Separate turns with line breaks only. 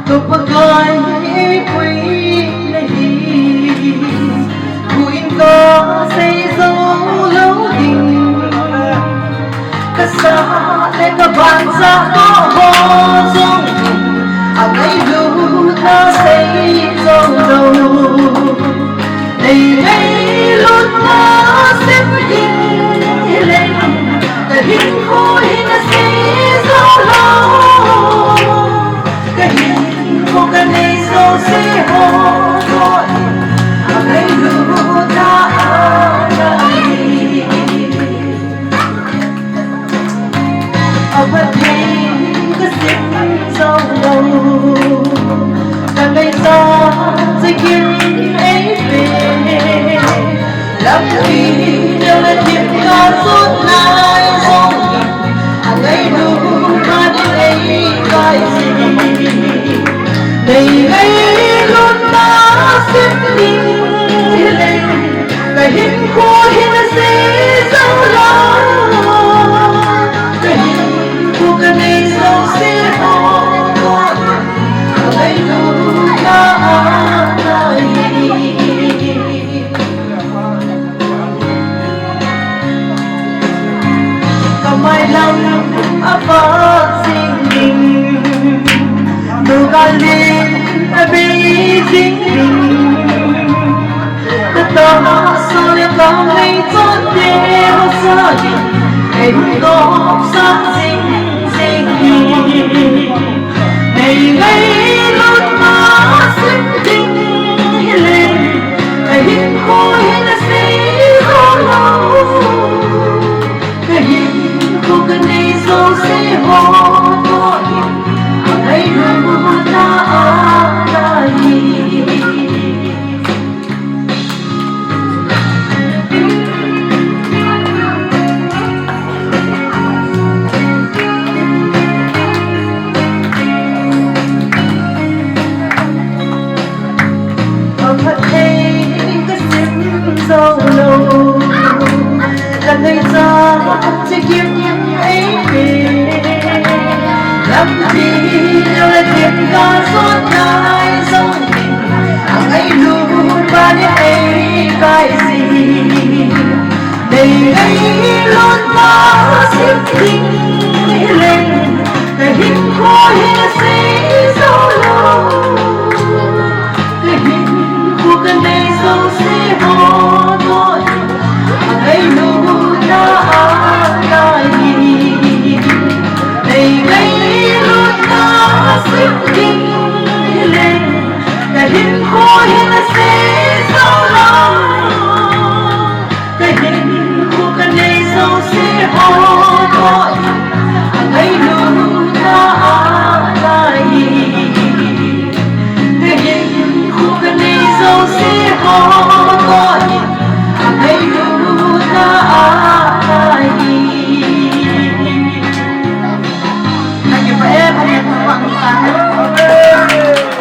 tục bậc coi quý này vui có xây dấu lâu đình các xa để các bạn ra có hồ dung ngày lưu ta xây dấu đầu đây đây luôn ta xếp hình lên cái hình khối nó xây dấu lâu cái hình của cái này dấu xây hồ gọi ngày lưu ta đây ở bên cái xếp dấu đầu càng ngày ta sẽ kiếm ấy về làm gì đều là chuyện ca suốt nay không ngày đủ ta đến đây cái gì ngày ngày luôn ta xếp hình lên cái hình khối nó sẽ dấu lâu cái hình của cái này dấu sẽ hồn gọi ngày đủ ta đây mai lòng apa singing nugalin abising ta soi con ngày chót đêm sa em có sát sinh sinh ngày ngày luôn mà xếp tình lên cái hình khối nó sẽ lâu cái hình của cái này dấu sẽ hồ gọi ngày lưu ta đây ở thật đây cái xếp dấu lâu là người ta sẽ kiếm ấy về làm gì đâu là chuyện ca suốt ngày sống ngày luôn ba đến ấy cái gì đây ấy luôn ta xếp hình lên cái hình khối nó sẽ dấu lâu cái hình của cái này dấu sẽ hồn gọi ngày luôn ta đây ngày ngày luôn ta xếp hình lên cái hình khối nó sẽ dấu lâu cái hình của cái này dấu sẽ hồn gọi